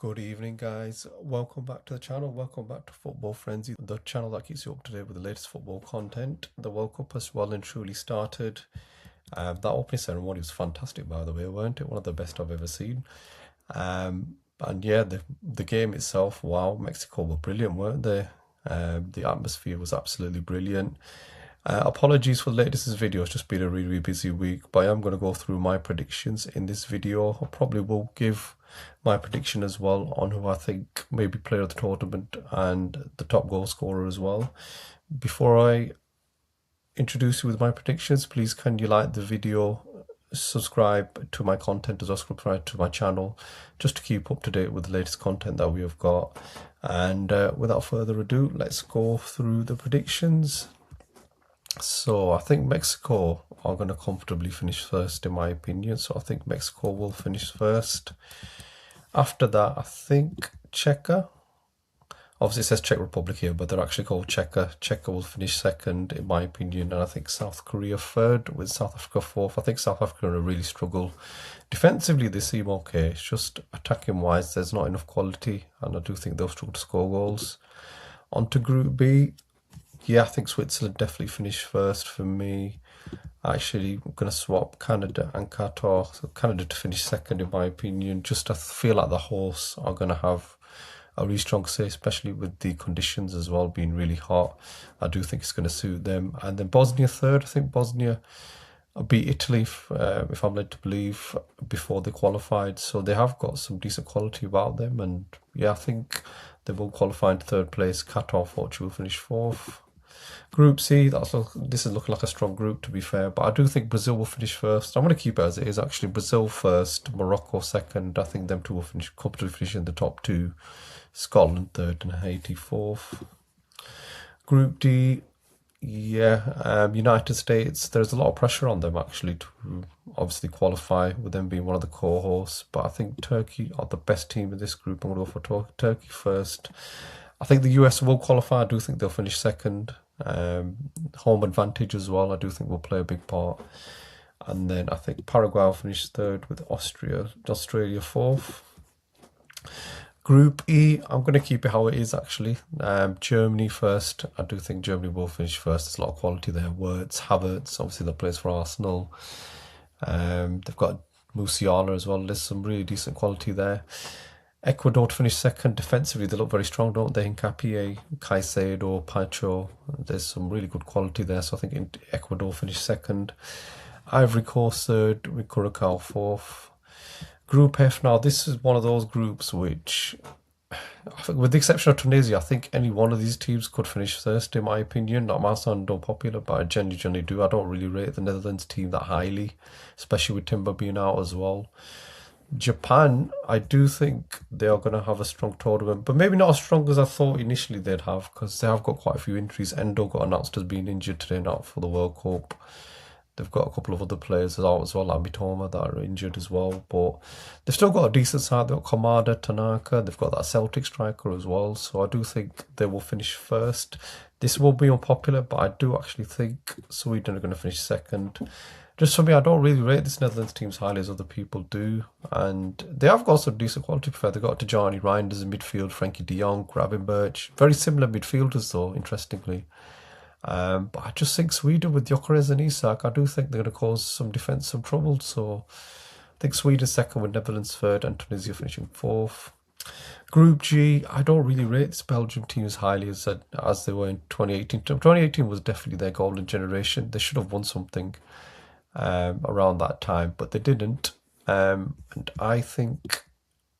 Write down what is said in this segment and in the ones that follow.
Good evening, guys. Welcome back to the channel. Welcome back to Football Frenzy, the channel that keeps you up to date with the latest football content. The World Cup has well and truly started. That opening ceremony was fantastic, by the way, weren't it? One of the best I've ever seen. And yeah, the game itself, wow, Mexico were brilliant, weren't they? The atmosphere was absolutely brilliant. Apologies for the latest video, it's just been a really busy week, but I am going to go through my predictions in this video. I probably will give my prediction as well on who I think may be player of the tournament and the top goal scorer as well. Before I introduce you with my predictions, please can you like the video, subscribe to my content as well, subscribe to my channel just to keep up to date with the latest content that we have got. And without further ado, let's go through the predictions. So I think Mexico are going to comfortably finish first in my opinion. So I think Mexico will finish first. After that, I think Czechia. Obviously it says Czech Republic here, but they're actually called Czechia. Czechia will finish second in my opinion. And I think South Korea third with South Africa fourth. I think South Africa are going to really struggle. Defensively, they seem okay. It's just attacking wise, there's not enough quality. And I do think they'll struggle to score goals. On to Group B. Yeah, I think Switzerland definitely finished first for me. Actually, I'm going to swap Canada and Qatar. So Canada to finish second in my opinion. Just I feel like the horse are going to have a really strong say, especially with the conditions as well being really hot. I do think it's going to suit them. And then Bosnia third. I think Bosnia beat Italy, if I'm led to believe, before they qualified. So they have got some decent quality about them. And yeah, I think they will qualify in third place. Qatar, fortunately, will finish fourth. Group C, this is looking like a strong group to be fair, but I do think Brazil will finish first. I'm going to keep it as it is actually. Brazil first, Morocco second. I think them two will comfortably finish in the top two. Scotland third and Haiti fourth. Group D, yeah, United States, there's a lot of pressure on them actually to obviously qualify with them being one of the core hosts, but I think Turkey are the best team in this group. I'm going to go for Turkey first. I think the US will qualify. I do think they'll finish second. Home advantage as well, I do think will play a big part. And then I think Paraguay will finish third with Australia fourth. Group E, I'm going to keep it how it is actually. Germany first. I do think Germany will finish first. There's a lot of quality there. Wirtz, Havertz, obviously the plays for Arsenal. They've got Musiala as well. There's some really decent quality there. Ecuador to finish second. Defensively, they look very strong, don't they? Hincapié, Caicedo, Pacho. There's some really good quality there. So I think Ecuador finished second. Ivory Coast third, with Curacao fourth. Group F now, this is one of those groups which, I think with the exception of Tunisia, I think any one of these teams could finish first in my opinion. Not my sound unpopular, but I genuinely do. I don't really rate the Netherlands team that highly, especially with Timber being out as well. Japan, I do think they are going to have a strong tournament, but maybe not as strong as I thought initially they'd have, because they have got quite a few injuries. Endo got announced as being injured today, not for the World Cup. They've got a couple of other players out as well, like Mitoma, that are injured as well, but they've still got a decent side. They've got Kamada, Tanaka, they've got that Celtic striker as well, so I do think they will finish first. This will be unpopular, but I do actually think Sweden are going to finish second. Just for me, I don't really rate this Netherlands team as highly as other people do. And they have got some decent quality. They've got Tijani Reinders in midfield, Frankie de Jong, Gravenberch. Very similar midfielders though, interestingly. But I just think Sweden with Gyökeres and Isak, I do think they're going to cause some defensive trouble. So I think Sweden second with Netherlands third and Tunisia finishing fourth. Group G, I don't really rate this Belgium team as highly as they were in 2018. 2018 was definitely their golden generation. They should have won something around that time, but they didn't. And I think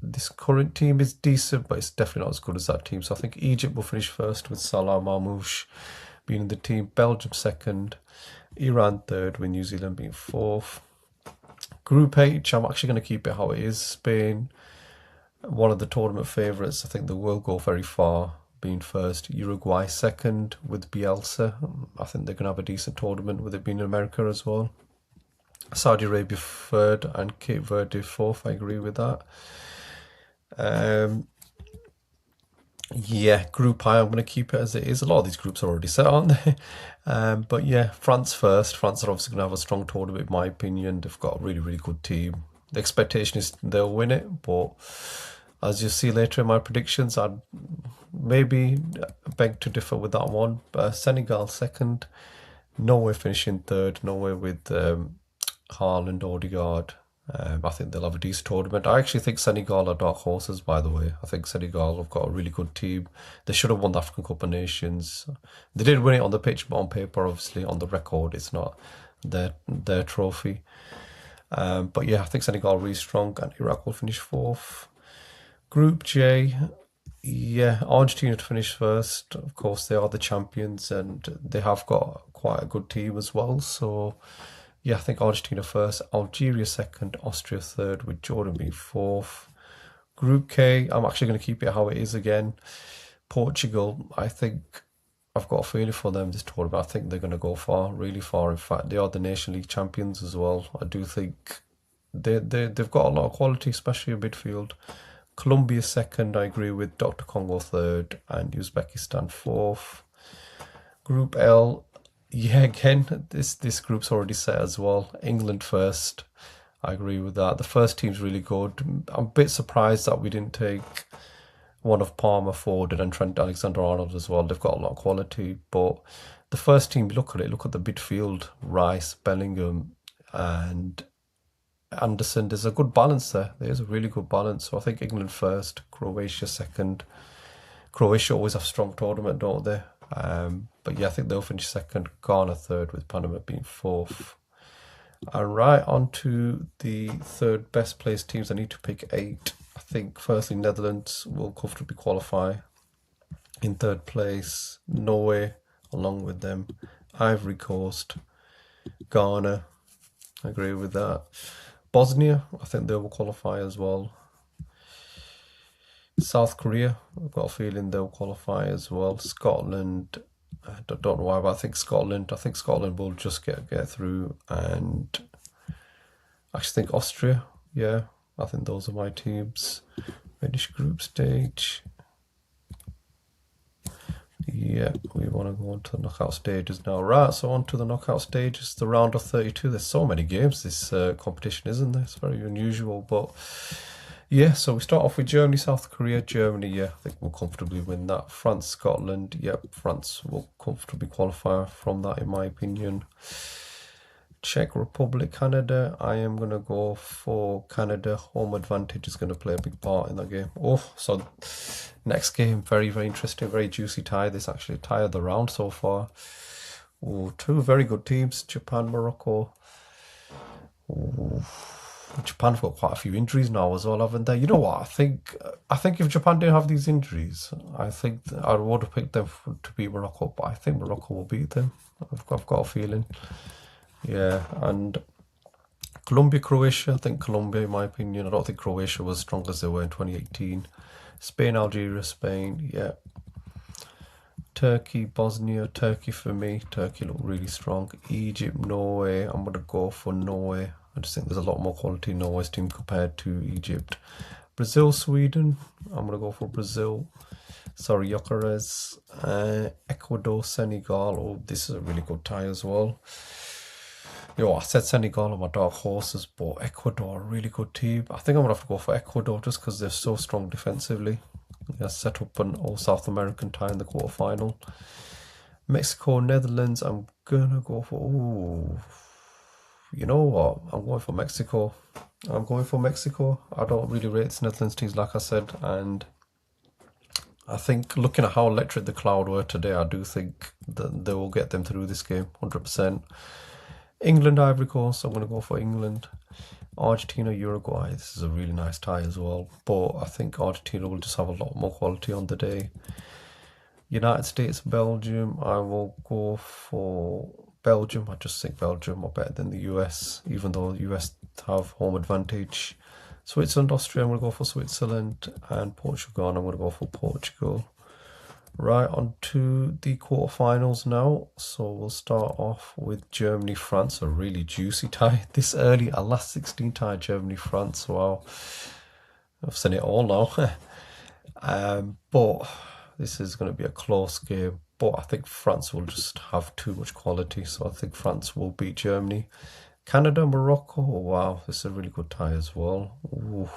this current team is decent, but it's definitely not as good as that team. So I think Egypt will finish first with Salah Marmoush being in the team, Belgium second, Iran third, with New Zealand being fourth. Group H, I'm actually going to keep it how it is. Spain, one of the tournament favourites. I think they will go very far, being first. Uruguay second with Bielsa. I think they're going to have a decent tournament with it being in America as well. Saudi Arabia third and Cape Verde fourth. I agree with that. Yeah, Group I, I'm going to keep it as it is. A lot of these groups are already set, aren't they? But yeah, France first. France are obviously going to have a strong tournament, in my opinion. They've got a really good team. The expectation is they'll win it, but As you see later in my predictions, I'd maybe beg to differ with that one. Senegal second, Norway finishing third, Norway with Haaland, Odegaard. I think they'll have a decent tournament. I actually think Senegal are dark horses, by the way. I think Senegal have got a really good team. They should have won the African Cup of Nations. They did win it on the pitch, but on paper, obviously, on the record, it's not their trophy. But yeah, I think Senegal are really strong, and Iraq will finish fourth. Group J, yeah, Argentina to finish first. Of course, they are the champions, and they have got quite a good team as well. So yeah, I think Argentina first, Algeria second, Austria third, with Jordan being fourth. Group K, I'm actually going to keep it how it is again. Portugal, I think I've got a feeling for them this tournament. I think they're going to go far, really far. In fact, they are the Nation League champions as well. I do think they've got a lot of quality, especially in midfield. Colombia second, I agree with. Dr. Congo third, and Uzbekistan fourth. Group L, yeah, again, this group's already set as well. England first, I agree with that. The first team's really good. I'm a bit surprised that we didn't take one of Palmer, Foden, and Trent Alexander-Arnold as well. They've got a lot of quality, but the first team, look at the midfield: Rice, Bellingham, and Anderson. There's a good balance there. There's a really good balance. So I think England first, Croatia second. Croatia always have a strong tournament, don't they? But yeah, I think they'll finish second. Ghana third, with Panama being fourth. And right on to the third best placed teams. I need to pick 8. I think firstly Netherlands will comfortably qualify. In third place, Norway along with them. Ivory Coast, Ghana, I agree with that. Bosnia, I think they will qualify as well. South Korea, I've got a feeling they'll qualify as well. Scotland, I don't know why, but I think Scotland will just get through. And I actually think Austria, yeah, I think those are my teams. Finish group stage. Yeah, we want to go on to the knockout stages now. Right, so on to the knockout stages, the round of 32. There's so many games this competition, isn't there? It's very unusual, but yeah, so we start off with Germany, South Korea. Germany, yeah, I think we'll comfortably win that. France, Scotland, yep, France will comfortably qualify from that, in my opinion. Czech Republic, Canada. I am going to go for Canada. Home advantage is going to play a big part in that game. Oh, so next game, very, very interesting, very juicy tie. This actually tie of the round so far. Oh, 2 very good teams, Japan, Morocco. Oh, Japan have got quite a few injuries now as well, haven't they? You know what? I think if Japan didn't have these injuries, I think I would have picked them to beat Morocco, but I think Morocco will beat them. I've got a feeling. Yeah, and Colombia, Croatia. I think Colombia, in my opinion. I don't think Croatia was as strong as they were in 2018. Spain, Algeria, Spain. Yeah. Turkey, Bosnia. Turkey for me. Turkey look really strong. Egypt, Norway. I'm going to go for Norway. I just think there's a lot more quality in Norway's team compared to Egypt. Brazil, Sweden. I'm going to go for Brazil. Sorry, Jokeres. Ecuador, Senegal. Oh, this is a really good tie as well. Yo, I said Senegal are my dark horses, but Ecuador are a really good team. I think I'm going to have to go for Ecuador just because they're so strong defensively. They set up an all-South American tie in the quarterfinal. Mexico, Netherlands, I'm going to go for... Ooh, you know what? I'm going for Mexico. I don't really rate this Netherlands teams, like I said, and I think looking at how electric the crowd were today, I do think that they will get them through this game, 100%. England, Ivory Coast, I'm going to go for England. Argentina, Uruguay, this is a really nice tie as well, but I think Argentina will just have a lot more quality on the day. United States, Belgium, I will go for Belgium. I just think Belgium are better than the US, even though the US have home advantage. Switzerland, Austria, I'm going to go for Switzerland. And Portugal, I'm going to go for Portugal. Right, on to the quarterfinals now. So we'll start off with Germany, France, a really juicy tie this early. A last 16 tie, Germany, France. Wow, I've seen it all now. But this is going to be a close game. But I think France will just have too much quality. So I think France will beat Germany. Canada, Morocco. Oh, wow, this is a really good tie as well. Ooh.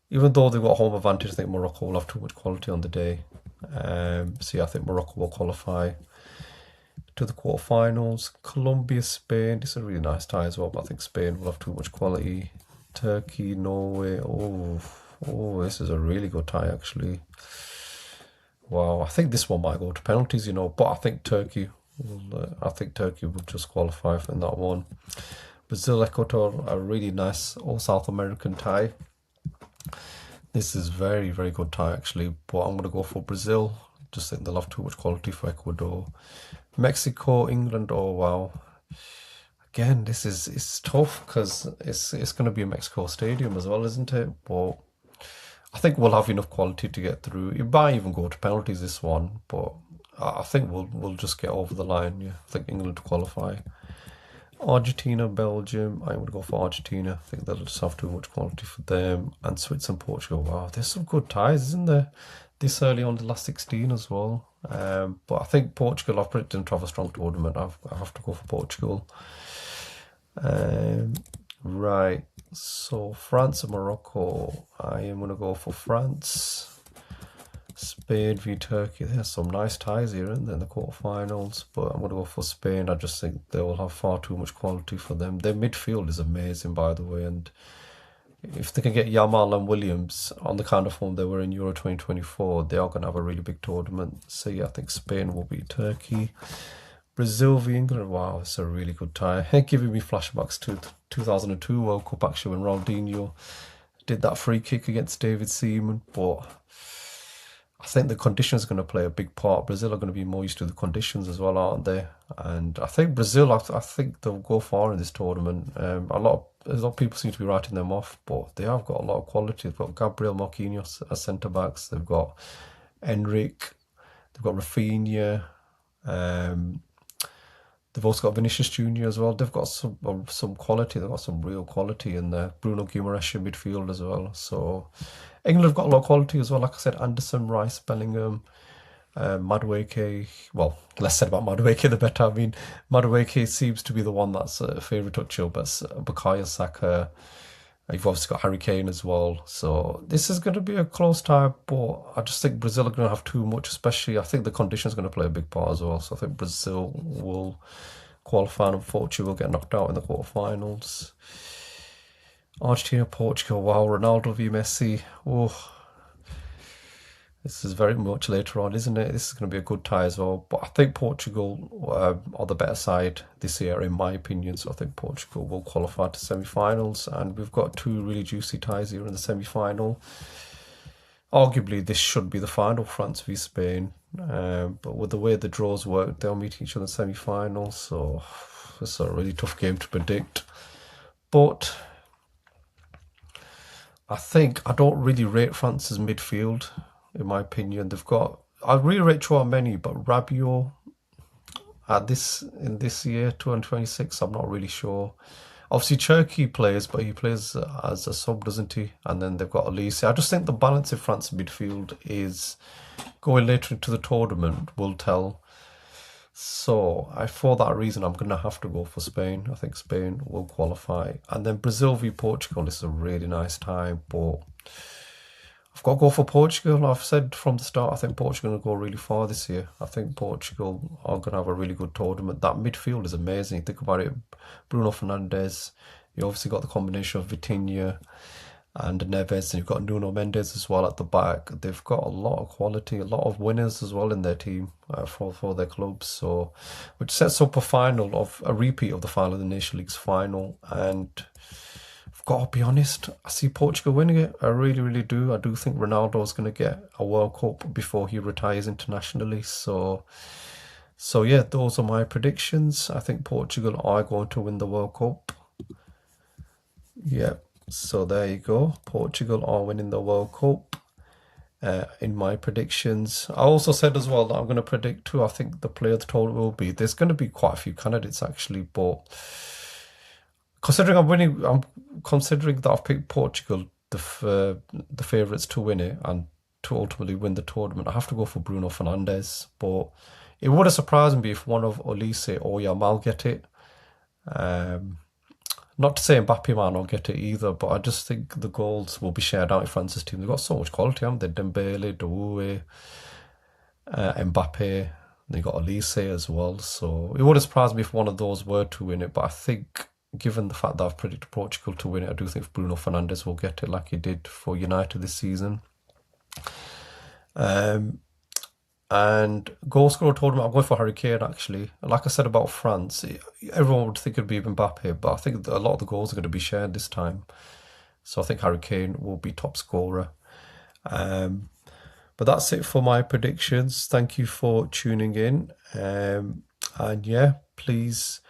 Even though they've got home advantage, I think Morocco will have too much quality on the day. So yeah, I think Morocco will qualify to the quarterfinals. Colombia, Spain. This is a really nice tie as well, but I think Spain will have too much quality. Turkey, Norway. Oh, this is a really good tie actually. Wow, I think this one might go to penalties, but I think Turkey will just qualify for that one. Brazil, Ecuador, a really nice all South American tie. This is very, very good tie actually, but I'm gonna go for Brazil. Just think they'll have too much quality for Ecuador. Mexico, England. Oh wow. Again, it's tough because it's gonna be a Mexico Stadium as well, isn't it? But I think we'll have enough quality to get through. It might even go to penalties this one, but I think we'll just get over the line. Yeah, I think England to qualify. Argentina, Belgium. I'm gonna go for Argentina. I think they'll just have too much quality for them. And Switzerland, Portugal. Wow, there's some good ties, isn't there? This early on the last 16 as well. But I think Portugal, I've predicted them to have a strong tournament. I have to go for Portugal. Right. So France and Morocco. I am gonna go for France. Spain v Turkey. There's some nice ties here, isn't there, in the quarterfinals? But I'm going to go for Spain. I just think they will have far too much quality for them. Their midfield is amazing, by the way. And if they can get Yamal and Williams on the kind of form they were in Euro 2024, they are going to have a really big tournament. So yeah, I think Spain will beat Turkey. Brazil v England. Wow, it's a really good tie. Giving me flashbacks to 2002 World Cup actually when Ronaldinho did that free kick against David Seaman. But I think the conditions are going to play a big part. Brazil are going to be more used to the conditions as well, aren't they? And I think Brazil, I think they'll go far in this tournament. A lot of people seem to be writing them off, but they have got a lot of quality. They've got Gabriel Marquinhos as centre backs. They've got Enric. They've got Rafinha. They've also got Vinicius Junior as well. They've got some quality. They've got some real quality in there. Bruno Guimaraes in midfield as well. So England have got a lot of quality as well. Like I said, Anderson, Rice, Bellingham, Madueke. Well, less said about Madueke, the better. I mean, Madueke seems to be the one that's a favourite toucher, but Bukayo Saka. You've obviously got Harry Kane as well. So this is going to be a close tie, but I just think Brazil are going to have too much, especially I think the conditions are going to play a big part as well. So I think Brazil will qualify and unfortunately will get knocked out in the quarterfinals. Argentina, Portugal. Wow, Ronaldo v Messi. Oh, this is very much later on, isn't it? This is going to be a good tie as well. But I think Portugal are the better side this year, in my opinion. So I think Portugal will qualify to semi-finals. And we've got two really juicy ties here in the semi-final. Arguably, this should be the final, France v Spain. But with the way the draws work, they'll meet each other in the semi-finals. So it's a really tough game to predict. But I think I don't really rate France's midfield. In my opinion, I really rate Chouameni, but Rabiot in this year 2026, I'm not really sure. Obviously Cherki plays, but he plays as a sub, doesn't he? And then they've got Elise. I just think the balance in France's midfield is going later into the tournament will tell. So for that reason, I'm going to have to go for Spain. I think Spain will qualify. And then Brazil v Portugal, this is a really nice tie, but I've got to go for Portugal. I've said from the start, I think Portugal will go really far this year. I think Portugal are going to have a really good tournament. That midfield is amazing. Think about it. Bruno Fernandes. You obviously got the combination of Vitinha and Neves, and you've got Nuno Mendes as well at the back. They've got a lot of quality, a lot of winners as well in their team for their clubs. So, which sets up a repeat of the final of the Nation League's final. And I've got to be honest, I see Portugal winning it. I really, really do. I do think Ronaldo's going to get a World Cup before he retires internationally. So yeah, those are my predictions. I think Portugal are going to win the World Cup. Yeah. So there you go. Portugal are winning the World Cup in my predictions. I also said as well that I'm going to predict who I think the player of the tournament will be. There's going to be quite a few candidates actually, but considering I'm considering that I've picked Portugal, the favourites to win it and to ultimately win the tournament, I have to go for Bruno Fernandes. But it would have surprised me if one of Olise or Yamal get it. Not to say Mbappe might not get it either, but I just think the goals will be shared out in France's team. They've got so much quality, haven't they? Dembele, Doué, Mbappe. They got Elise as well. So it wouldn't surprise me if one of those were to win it. But I think, given the fact that I've predicted Portugal to win it, I do think Bruno Fernandes will get it like he did for United this season. And goal scorer tournament, I'm going for Harry Kane actually. Like I said about France, everyone would think it'd be Mbappe, but I think a lot of the goals are going to be shared this time. So I think Harry Kane will be top scorer. But that's it for my predictions. Thank you for tuning in. And yeah, please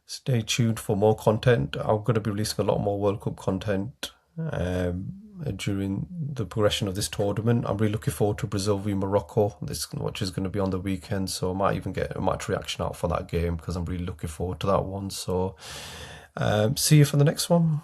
stay tuned for more content. I'm going to be releasing a lot more World Cup content during the progression of this tournament. I'm really looking forward to Brazil v Morocco, which is going to be on the weekend. So I might even get a match reaction out for that game because I'm really looking forward to that one. So see you for the next one.